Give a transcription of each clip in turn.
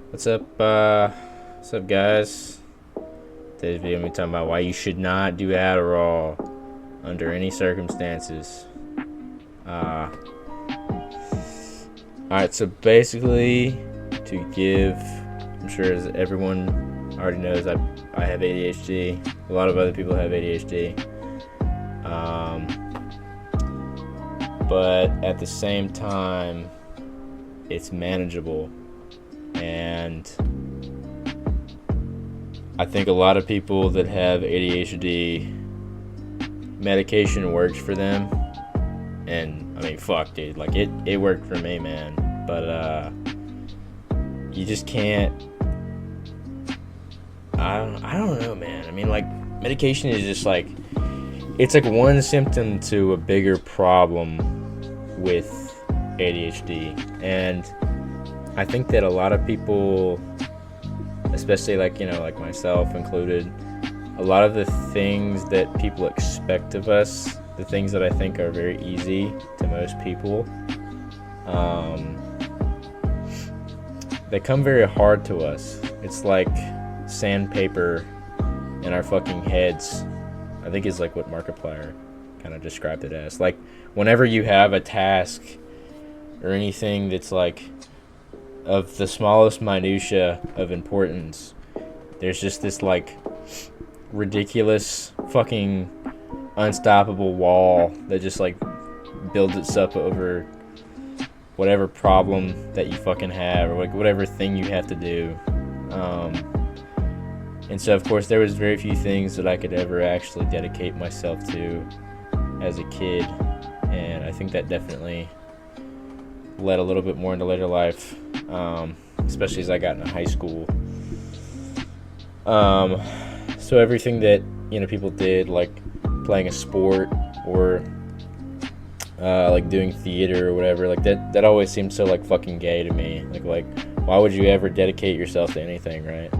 What's up, guys? Today's video, I'm talking about why you should not do Adderall under any circumstances. Uh, Alright, so basically, to give, I'm sure as everyone already knows, I have ADHD. A lot of other people have ADHD. But at the same time, it's manageable. And I think a lot of people that have ADHD, medication works for them. And I mean, fuck, dude, like it worked for me, man. But you just can't. I don't know, man. I mean, like, medication is just like, it's like one symptom to a bigger problem with ADHD. And I think that a lot of people, especially like myself included, a lot of the things that people expect of us, the things that I think are very easy to most people, they come very hard to us. It's like sandpaper in our fucking heads, I think, is like what Markiplier kind of described it as. Like, whenever you have a task or anything that's like of the smallest minutia of importance, there's just this like ridiculous fucking unstoppable wall that just like builds itself over whatever problem that you fucking have, or like whatever thing you have to do. And so of course there was very few things that I could ever actually dedicate myself to as a kid, and I think that definitely led a little bit more into later life, especially as I got into high school. So everything that people did, like playing a sport or like doing theater or whatever, like that always seemed so like fucking gay to me. Like why would you ever dedicate yourself to anything, right?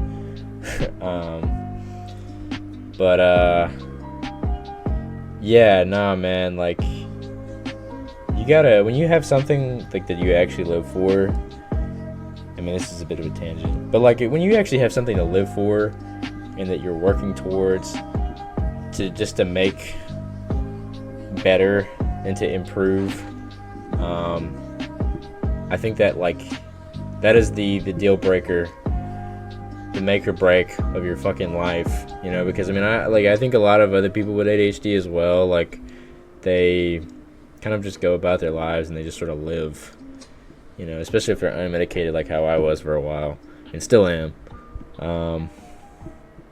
But yeah, nah, man, like, you gotta, when you have something like that you actually live for, I mean, this is a bit of a tangent, but like when you actually have something to live for and that you're working towards to make better and to improve, I think that like that is the deal breaker, the make or break of your fucking life, because I mean, I think a lot of other people with ADHD as well, like, they kind of just go about their lives and they just sort of live, especially if they're unmedicated, like how I was for a while and still am.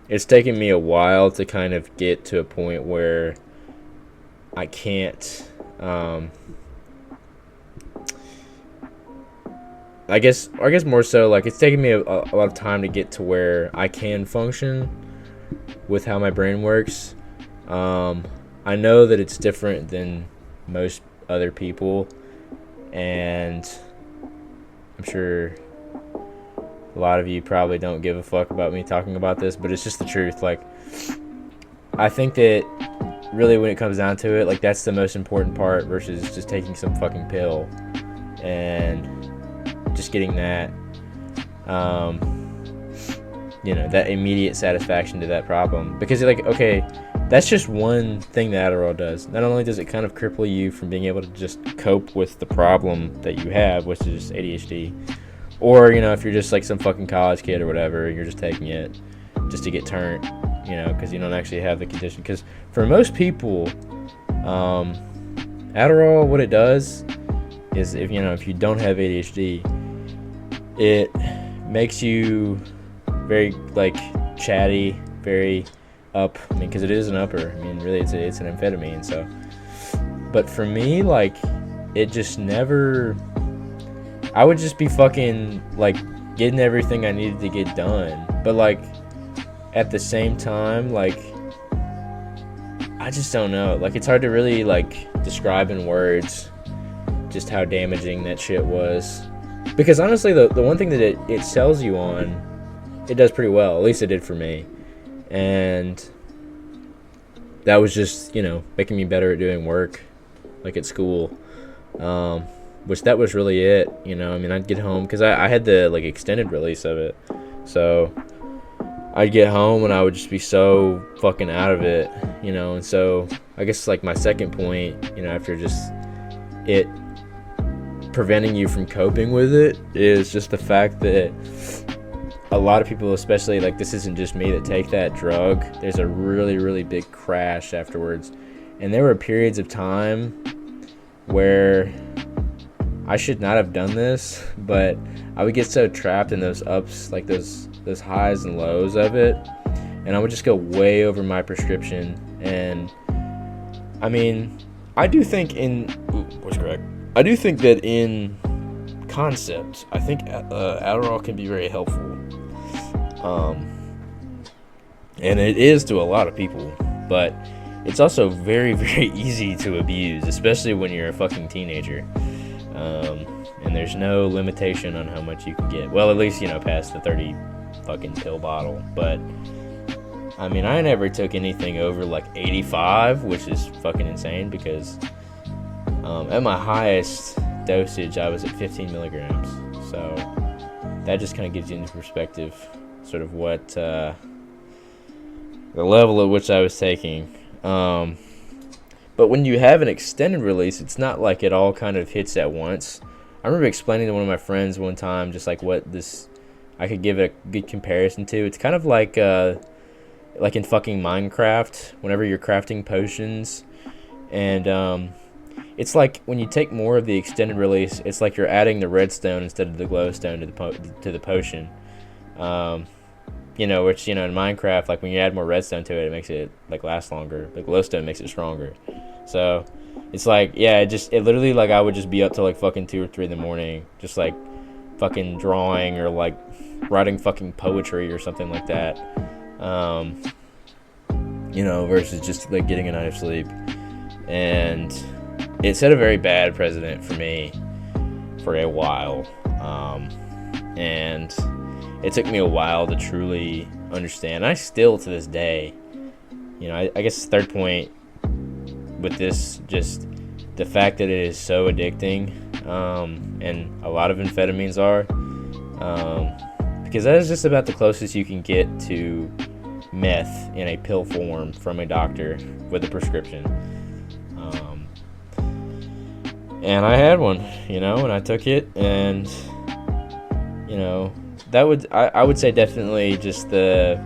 It's taken me a while to kind of get to a point where I can't, I guess more so, like, it's taken me a lot of time to get to where I can function with how my brain works. I know that it's different than most other people, and I'm sure a lot of you probably don't give a fuck about me talking about this, but it's just the truth. Like, I think that really when it comes down to it, like, that's the most important part versus just taking some fucking pill and just getting that that immediate satisfaction to that problem. Because you're like, okay, that's just one thing that Adderall does. Not only does it kind of cripple you from being able to just cope with the problem that you have, which is ADHD, or if you're just like some fucking college kid or whatever, you're just taking it just to get turned, because you don't actually have the condition. Because for most people, Adderall, what it does is, if you don't have ADHD, it makes you very like chatty, very up. I mean, because it is an upper. I mean, really, it's an amphetamine. So, but for me, like, it just never. I would just be fucking like getting everything I needed to get done, but like at the same time, like, I just don't know. Like, it's hard to really like describe in words just how damaging that shit was. Because honestly, the one thing that it sells you on, it does pretty well. At least it did for me. And that was just, making me better at doing work, like at school. which that was really it. You know, I mean, I'd get home because I had the like extended release of it, so I'd get home and I would just be so fucking out of it, you know. And so I guess like my second point, you know, after just it preventing you from coping with it, is just the fact that a lot of people, especially like this isn't just me, that take that drug, there's a really, really big crash afterwards. And there were periods of time where I should not have done this, but I would get so trapped in those ups, like those highs and lows of it, and I would just go way over my prescription. And I mean, I do think I do think that in concept, I think Adderall can be very helpful. And it is to a lot of people, but it's also very, very easy to abuse, especially when you're a fucking teenager. And there's no limitation on how much you can get. Well, at least, you know, past the 30 fucking pill bottle. But I mean, I never took anything over like 85, which is fucking insane, because at my highest dosage I was at 15 milligrams. So that just kind of gives you into perspective sort of what the level at which I was taking. But when you have an extended release, it's not like it all kind of hits at once. I remember explaining to one of my friends one time just like what this, I could give it a good comparison to. It's kind of like in fucking Minecraft, whenever you're crafting potions, and it's like when you take more of the extended release, it's like you're adding the redstone instead of the glowstone to the potion. You know, which, you know, in Minecraft, like when you add more redstone to it, it makes it like last longer. The glowstone makes it stronger. So it's like, yeah, it literally, like, I would just be up till like fucking 2 or 3 in the morning, just like fucking drawing or like writing fucking poetry or something like that. You know, versus just like getting a night of sleep. And it set a very bad precedent for me for a while. And it took me a while to truly understand. I still, to this day, you know, I guess the third point with this, just the fact that it is so addicting, and a lot of amphetamines are, because that is just about the closest you can get to meth in a pill form from a doctor with a prescription. And I had one, you know, and I took it, and, you know, I would say definitely just the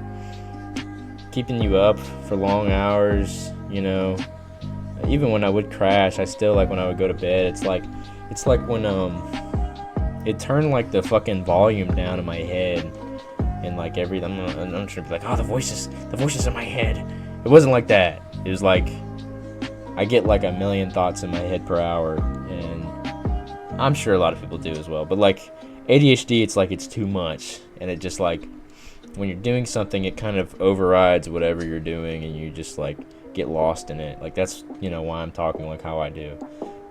keeping you up for long hours, you know. Even when I would crash, I still, like, when I would go to bed, it's like when it turned like the fucking volume down in my head, and like everything. I'm not sure, like, oh, the voices in my head. It wasn't like that. It was like I get like a million thoughts in my head per hour, and I'm sure a lot of people do as well. But like ADHD, it's like it's too much, and it just, like, when you're doing something, it kind of overrides whatever you're doing, and you just like get lost in it. Like, that's, you know, why I'm talking like how I do.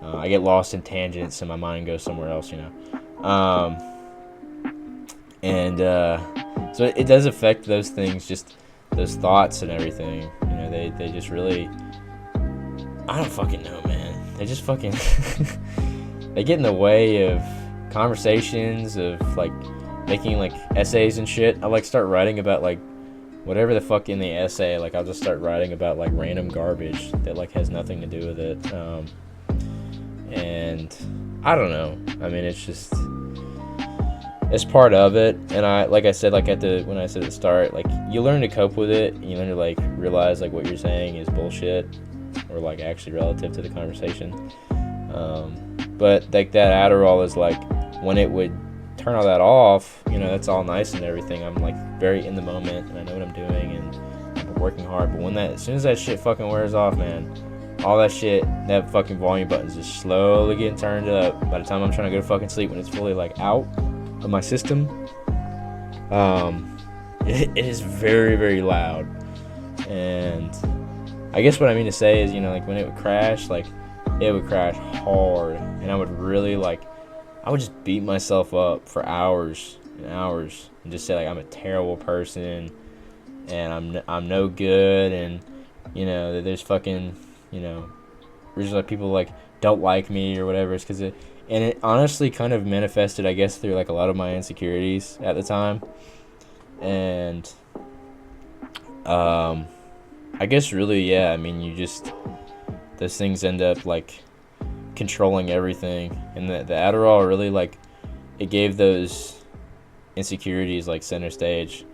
I get lost in tangents and my mind goes somewhere else, you know. So it does affect those things, just those thoughts and everything. You know, they just really, I don't fucking know, man. They just fucking they get in the way of conversations, of like making like essays and shit. I like start writing about like whatever the fuck in the essay. Like, I'll just start writing about like random garbage that like has nothing to do with it. And I don't know. I mean, it's just, it's part of it. And like I said, like when I said at the start, like, you learn to cope with it, and you learn to like realize like what you're saying is bullshit, or like actually relative to the conversation. But like that Adderall is like, when it would turn all that off, you know, that's all nice and everything. I'm like very in the moment, and I know what I'm doing, and I'm working hard. But as soon as that shit fucking wears off, man, all that shit, that fucking volume button's just slowly getting turned up. By the time I'm trying to go to fucking sleep, when it's fully like out of my system, it is very, very loud. And I guess what I mean to say is, you know, like, when it would crash, like, it would crash hard, and I would really like, I would just beat myself up for hours and hours, and just say like, I'm a terrible person, and I'm no good, and, you know, there's fucking, you know, there's like people like don't like me or whatever. It's because And it honestly kind of manifested, I guess, through like a lot of my insecurities at the time. And I guess really, yeah, I mean, those things end up like controlling everything. And the Adderall really, like, it gave those insecurities like center stage.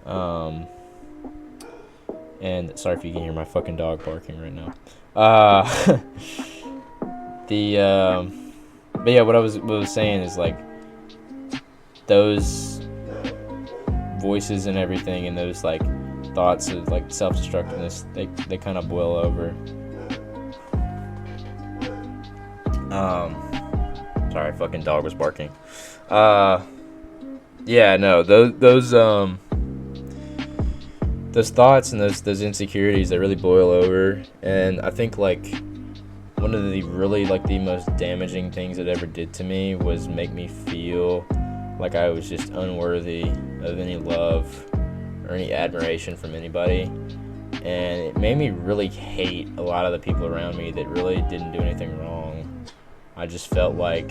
And sorry if you can hear my fucking dog barking right now. But yeah, what I was saying is like those voices and everything, and those like thoughts of like self-destructiveness, they kind of boil over. Sorry, fucking dog was barking. Yeah, no, those thoughts and those insecurities, that really boil over. And I think like one of the really like the most damaging things it ever did to me was make me feel like I was just unworthy of any love or any admiration from anybody. And it made me really hate a lot of the people around me that really didn't do anything wrong. I just felt like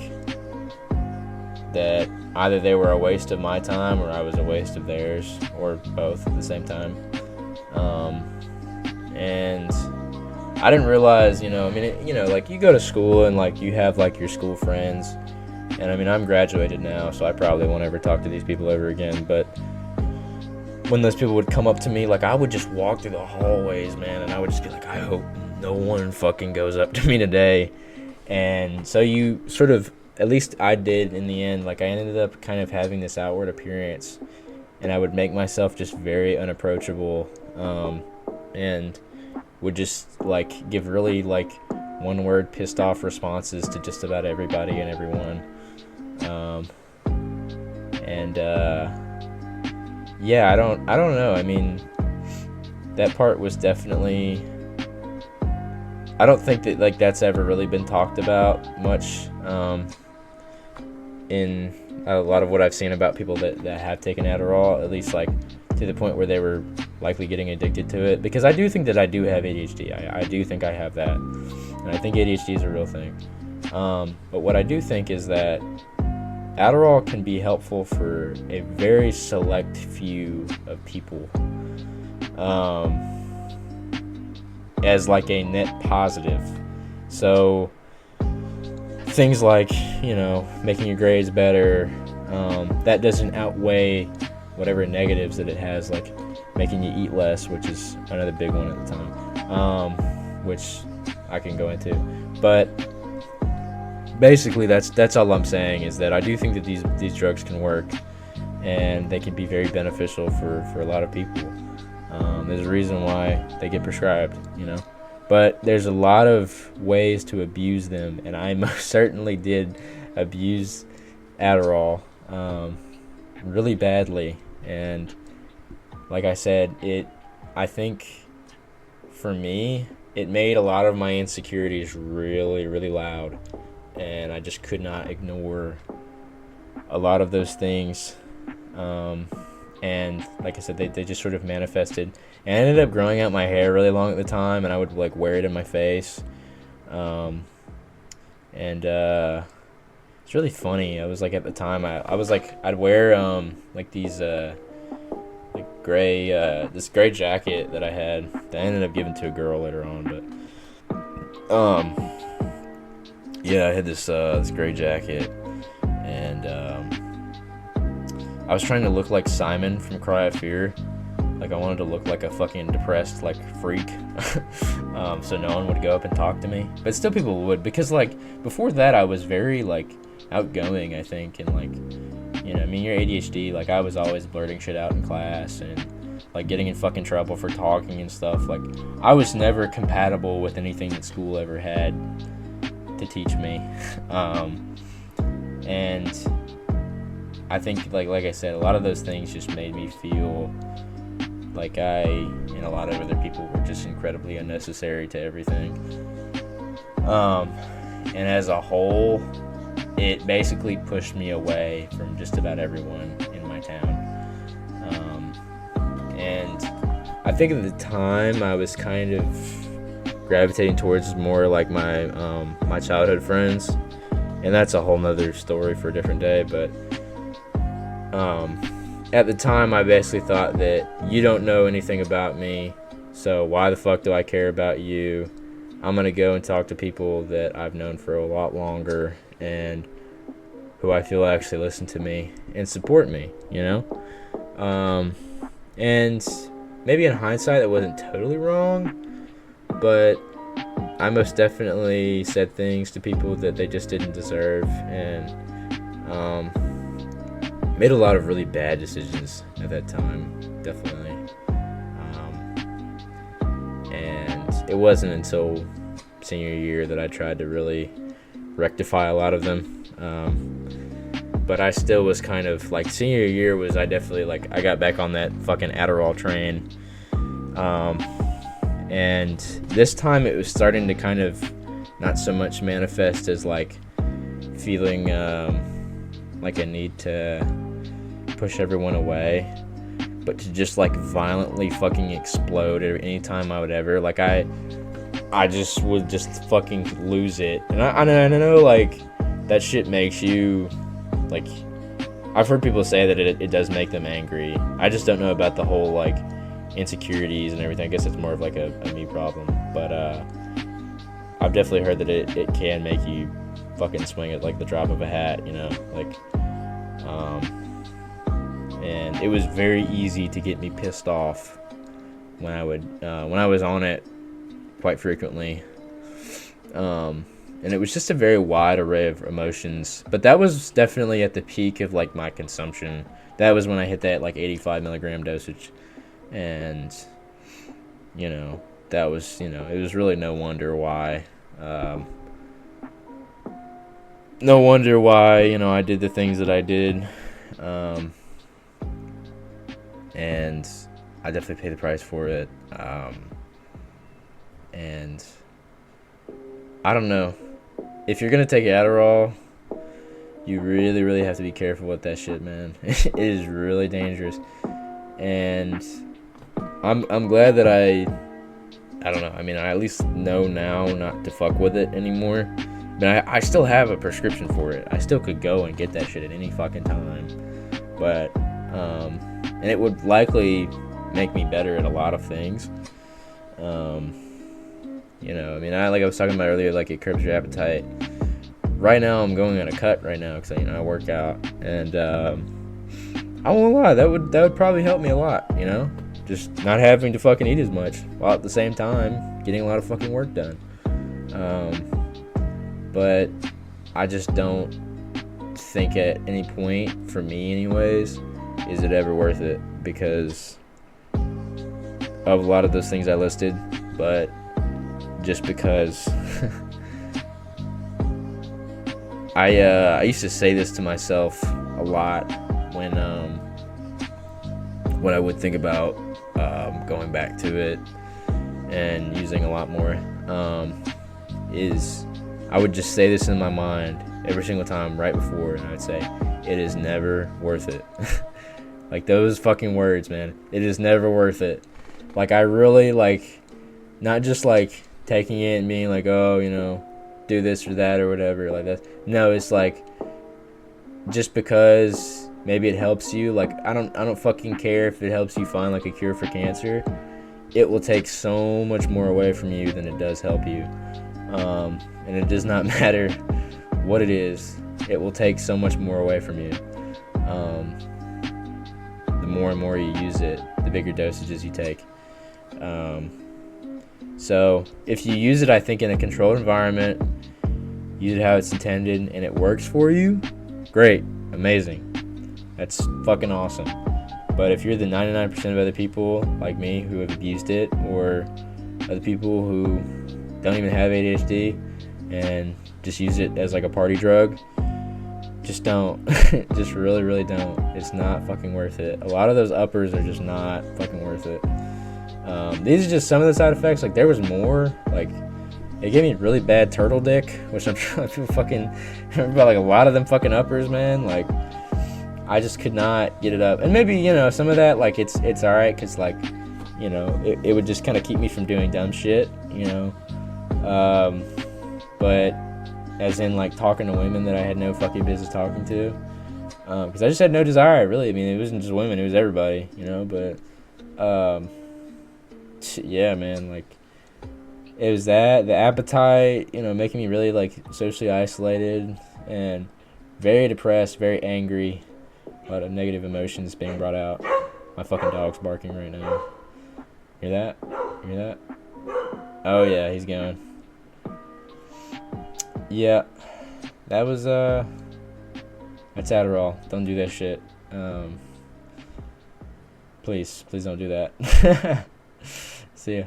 that either they were a waste of my time or I was a waste of theirs, or both at the same time. And I didn't realize, like you go to school and like you have like your school friends, and I mean, I'm graduated now, so I probably won't ever talk to these people ever again. But when those people would come up to me, like I would just walk through the hallways, man, and I would just be like, I hope no one fucking goes up to me today. And so you sort of, at least I did in the end, like I ended up kind of having this outward appearance, and I would make myself just very unapproachable, and would just like give really like one word pissed off responses to just about everybody and everyone. Yeah, I don't know. I mean, that part was definitely, I don't think that like that's ever really been talked about much, in a lot of what I've seen about people that have taken Adderall, at least like to the point where they were likely getting addicted to it. Because I do think that I do have ADHD. I do think I have that, and I think ADHD is a real thing. But what I do think is that Adderall can be helpful for a very select few of people, as like a net positive. So things like, making your grades better, that doesn't outweigh whatever negatives that it has, like making you eat less, which is another big one at the time, which I can go into. But basically that's all I'm saying, is that I do think that these drugs can work, and they can be very beneficial for a lot of people. There's a reason why they get prescribed, but there's a lot of ways to abuse them, and I most certainly did abuse Adderall really badly. And like I said, I think for me, it made a lot of my insecurities really, really loud, and I just could not ignore a lot of those things. And like I said, they just sort of manifested. And I ended up growing out my hair really long at the time, and I would like wear it in my face. It's really funny. I was like, at the time, I was like, I'd wear like these like gray this gray jacket that I had that I ended up giving to a girl later on. But yeah, I had this gray jacket, and I was trying to look like Simon from Cry of Fear. Like, I wanted to look like a fucking depressed, like, freak. So no one would go up and talk to me. But still people would, because, like, before that I was very, like, outgoing, I think. And, like, I mean, you're ADHD. Like, I was always blurting shit out in class and, like, getting in fucking trouble for talking and stuff. Like, I was never compatible with anything that school ever had to teach me. And I think, like I said, a lot of those things just made me feel like I and a lot of other people were just incredibly unnecessary to everything. And as a whole, it basically pushed me away from just about everyone in my town. And I think at the time I was kind of gravitating towards more like my childhood friends. and that's a whole nother story for a different day. But at the time, I basically thought that you don't know anything about me, so why the fuck do I care about you? I'm gonna go and talk to people that I've known for a lot longer and who I feel actually listen to me and support me, you know? And maybe in hindsight, that wasn't totally wrong, but I most definitely said things to people that they just didn't deserve, and made a lot of really bad decisions at that time, definitely. And it wasn't until senior year that I tried to really rectify a lot of them. But I still was kind of like, senior year was, I definitely, like, I got back on that fucking Adderall train. And this time it was starting to kind of not so much manifest as like feeling like a need to push everyone away, but to just like violently fucking explode at any time I would ever, like, I just would just fucking lose it. And I know like that shit makes you, like, I've heard people say that it does make them angry. I just don't know about the whole like insecurities and everything. I guess it's more of like a me problem, but I've definitely heard that it can make you fucking swing at like the drop of a hat, you know, like, and it was very easy to get me pissed off when I was on it quite frequently, and it was just a very wide array of emotions. But that was definitely at the peak of like my consumption. That was when I hit that like 85 milligram dosage. And, you know, that was, you know, it was really no wonder why, you know, I did the things that I did. And I definitely paid the price for it. And I don't know. If you're going to take Adderall, you really, really have to be careful with that shit, man. It is really dangerous. And I'm glad that I don't know. I mean, I at least know now not to fuck with it anymore. But I still have a prescription for it. I still could go and get that shit at any fucking time. But, and it would likely make me better at a lot of things. You know, I mean, like I was talking about earlier, like it curbs your appetite. Right now, I'm going on a cut right now because, you know, I work out. And, I won't lie, that would probably help me a lot, you know? Just not having to fucking eat as much, while at the same time getting a lot of fucking work done. But I just don't think at any point, for me anyways, is it ever worth it, because of a lot of those things I listed. But just because I used to say this to myself a lot when I would think about going back to it and using a lot more, is I would just say this in my mind every single time right before, and I would say, it is never worth it. Like, those fucking words, man. It is never worth it. Like, I really, like, not just like taking it and being like, oh, you know, do this or that or whatever, like that. No, it's like, just because maybe it helps you, like, I don't fucking care if it helps you find like a cure for cancer. It will take so much more away from you than it does help you. And it does not matter what it is. It will take so much more away from you. The more and more you use it, the bigger dosages you take. So if you use it, I think, in a controlled environment, use it how it's intended, and it works for you, great, amazing. That's fucking awesome. But if you're the 99% of other people like me who have abused it, or other people who don't even have ADHD and just use it as like a party drug, just don't. Just really, really don't. It's not fucking worth it. A lot of those uppers are just not fucking worth it. These are just some of the side effects. Like, there was more. Like, it gave me really bad turtle dick, which I feel fucking remember about, like, a lot of them fucking uppers, man. Like, I just could not get it up. And maybe, you know, some of that, like, it's all right, because, like, you know, it would just kind of keep me from doing dumb shit, you know. But as in like talking to women that I had no fucking business talking to, because I just had no desire, really. I mean, it wasn't just women, it was everybody, you know. But yeah, man, like it was that, the appetite, you know, making me really like socially isolated and very depressed, very angry. A lot of negative emotions being brought out. My fucking dog's barking right now. Hear that? Hear that? Oh yeah, he's going. Yeah, that was that's Adderall. Don't do that shit. Please don't do that. See ya.